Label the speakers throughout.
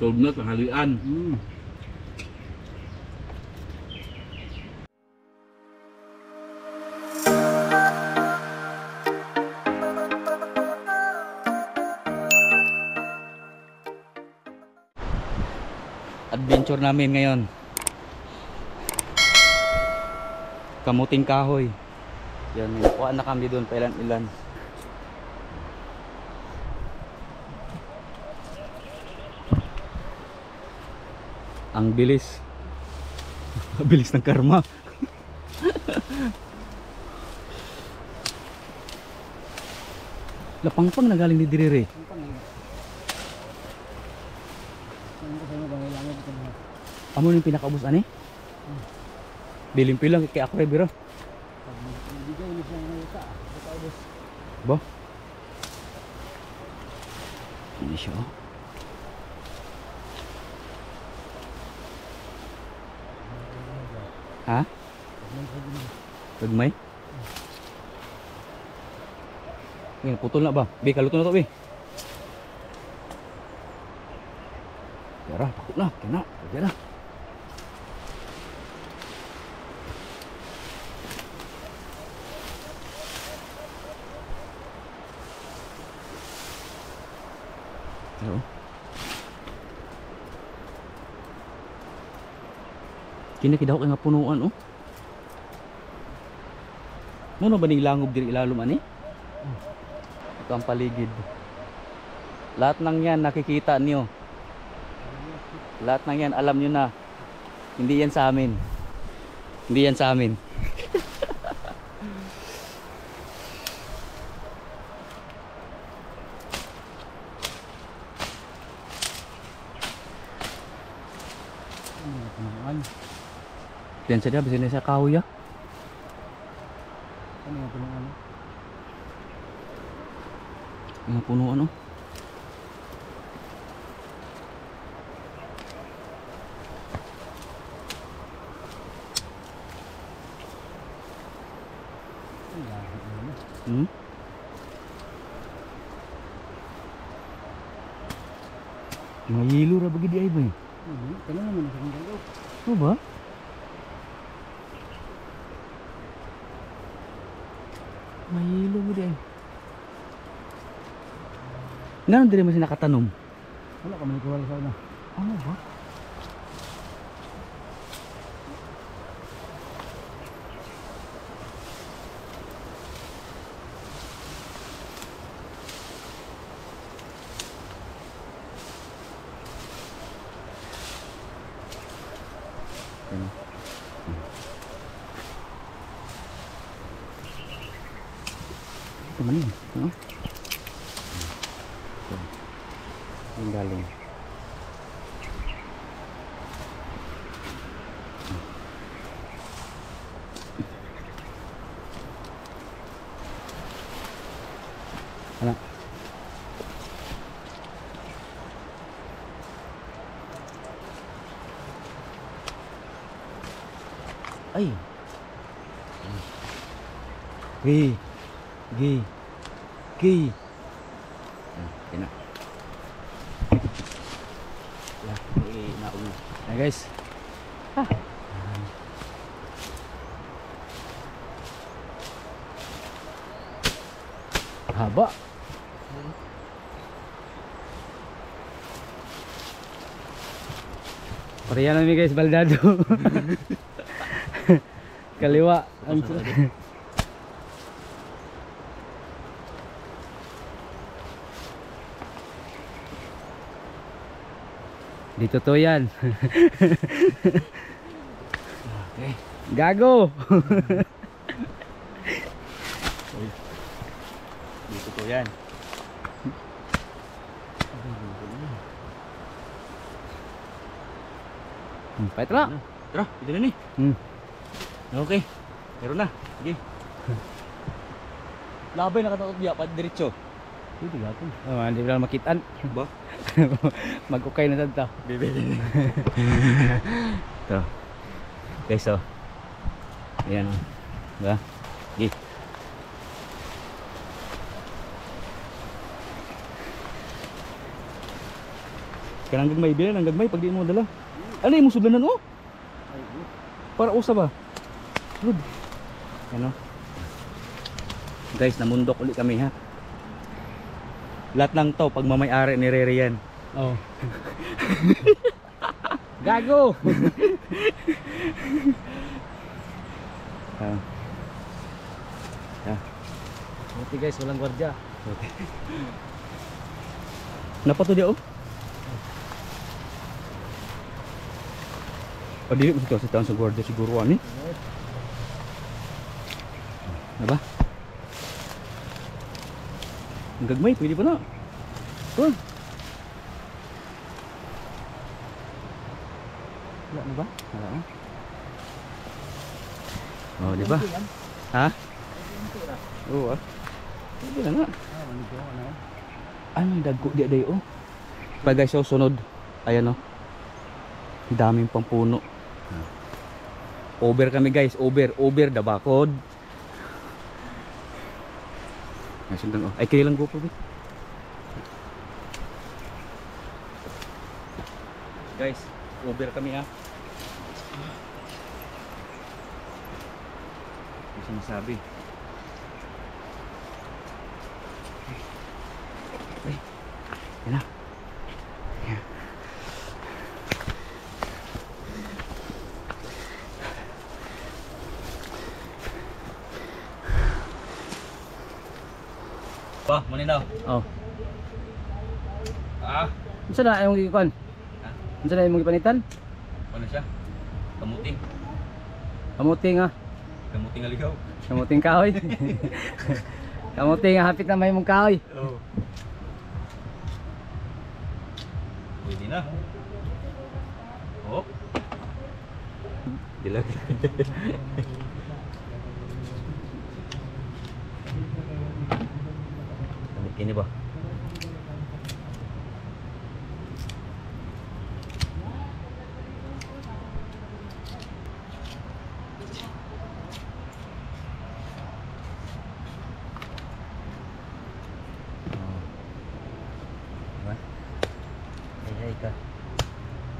Speaker 1: Solve na tanghalian.
Speaker 2: Adventure namin ngayon, kamuting kahoy. Yan, may nakuha na kami doon, pailan-ilan. Ang bilis. Bilis ng karma. Lapangpang na galing ni Dirire. Amo yung pinakaubos ani? Bilimpi lang kay ako biro. Ba? Ini siya. Ha? Pagmay? Ngayon, putol na ba? Bi, kaluto na to, Bi. Tara, takot na. Kena, kaya na. Hello. Kini kidaw kay nga punuan oh. Mono ba ning langob diri ilalom ani? Ito ang paligid. Lahat ng yan nakikita niyo. Lahat ng yan alam niyo na. Hindi yan sa amin. Hindi yan sa amin. Yan saja bisa sa kahoy ya. Ano yung punuan? Mga punuan oh. Mga yelo ra bagi di ay ba? Kana naman sa kanggo. Oh ba? Mahilo mo din. Nga hindi mo siya nakatanom? Wala ka manikuwala sa una. Ano ba? Ito man yun, no? Yung galing. Ano? Ay! Hey! Gay. Gay. Kena. Ya, ini nauna. Nah, guys. Ah. Haba. Pareha namin guys, baldado. Kaliwa. Dito to yan. Okay. Gago. Dito to yan. Pahit na. Tara, dito na ni. Okay. Meron na. Sige. Labay na katatot diya pa diretso. Dito gato. Oh, hindi lang makitaan. Ba? Mag-ukay na sad ta. Bebe. To. Okay, so. Ayan oh. Diba? Sige. Kanang gagmay, bilan ang gagmay pag di mo dala. Ano yung musudlanan oh? Para usa ba? Good. Ano? Guys, namundok ulit kami ha. Lahat ng to pag mamay-ari ni Rere yan.
Speaker 1: Oh. Gago.
Speaker 2: Ah. Ah.
Speaker 1: Buti guys, walang gwardiya.
Speaker 2: Napato dia oh. Pwede mo ito sa taon sa gwardiya siguro ani. Ano ba? Ang gagmay, pwede pa na. Oh. Wala na ba? Wala na. Oh, di ba? Ha? Oo ah. Pwede na nga. Ano yung dagko di day oh. Pa guys, so sunod. Ayan oh. Daming pang puno. Over kami guys, over the bakod. Ay, kailang GoPro ba? Guys, over kami ha. Ano sinasabi? Ay, yan na. Yan. Pa, muna na.
Speaker 1: Oh.
Speaker 2: Ah,
Speaker 1: Unsa na imong gikuan?
Speaker 2: Ha?
Speaker 1: Unsa na imong gipanitan?
Speaker 2: ano siya? Kamuting.
Speaker 1: Kamuting ha.
Speaker 2: Kamuting aligaw.
Speaker 1: Kamuting kahoy. Kamuting hapit na may mong kahoy.
Speaker 2: Oh. Pwede na. Oh. Dilag. Ini ba? Ay ka.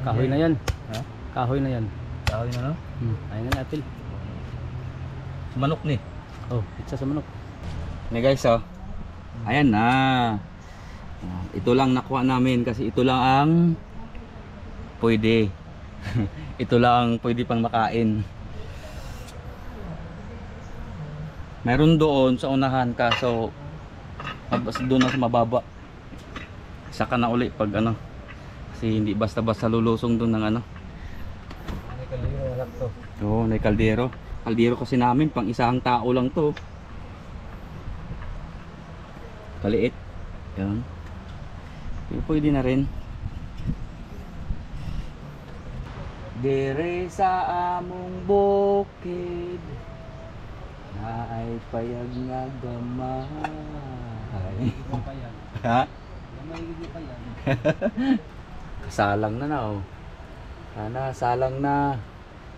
Speaker 1: Kahoy na yan.
Speaker 2: Ha?
Speaker 1: Kahoy na yan.
Speaker 2: Kahoy na no?
Speaker 1: Ayun na apil.
Speaker 2: Manok ni.
Speaker 1: Oh, pizza sa manok.
Speaker 2: Ni guys oh. Ayan na. Ito lang nakuha namin kasi ito lang ang pwede. Ito lang ang pwede pang makain. Meron doon sa unahan kaso doon na sa mababa. Saka na uli pag ano. Kasi hindi basta-basta lulusong doon ng ano.
Speaker 1: May kaldero lang to.
Speaker 2: Oo, may kaldero. Kaldero kasi namin pang isang tao lang to. Kaliit. Yan. Pero pwede na rin. Dire sa among bukid na ay payag nga gamay.
Speaker 1: Pa yan.
Speaker 2: Ha?
Speaker 1: May gigi pa yan.
Speaker 2: Salang na na oh. Sana salang na.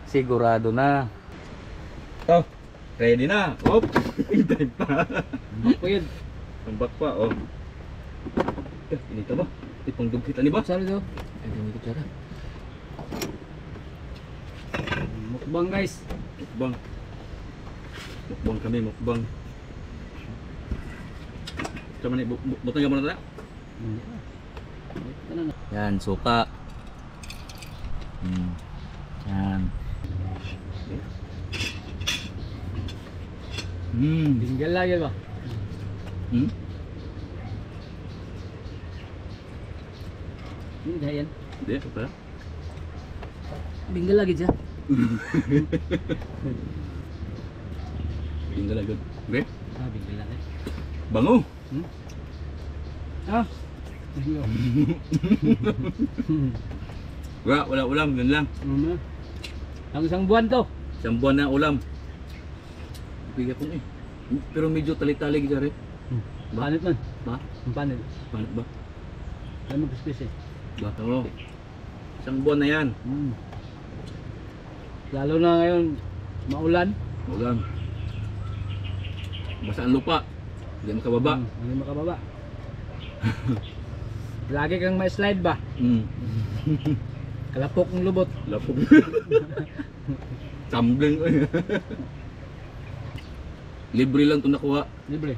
Speaker 2: Sigurado na. Oh, ready na. Op. Hintay pa.
Speaker 1: Bako yun.
Speaker 2: Tambak pa oh. Ini ba? Ipang dugkit ani ba?
Speaker 1: Saan ito?
Speaker 2: Ay, dito cara.
Speaker 1: Mukbang guys.
Speaker 2: Mukbang. Mukbang kami, mukbang. Sama ni butang gambar na. Yan, suka. Yan.
Speaker 1: Tinggal lagi ba? Ini dah yan.
Speaker 2: Hindi, apa?
Speaker 1: Binggal lagi siya.
Speaker 2: Tinggal agad. Be?
Speaker 1: Ah, binggal lagi.
Speaker 2: Bango.
Speaker 1: Ah.
Speaker 2: Wala ulam, yun lang.
Speaker 1: Ang isang buwan to.
Speaker 2: Isang buwan na ulam. Bigyan ko na eh. Pero medyo tali-tali gid rin.
Speaker 1: Panit man.
Speaker 2: Ba?
Speaker 1: Ang panit.
Speaker 2: Paano ba?
Speaker 1: Ay mag-space eh.
Speaker 2: Ba? Oo. Isang buwan na yan.
Speaker 1: Lalo na ngayon, maulan.
Speaker 2: Ulam. Basa ang lupa. Hindi makababa.
Speaker 1: Hindi makababa. Lagi kang ma-slide ba?
Speaker 2: Mm.
Speaker 1: Kalapok ng lubot.
Speaker 2: Lapog. Tumbling. Libre lang 'to nakuha.
Speaker 1: Libre.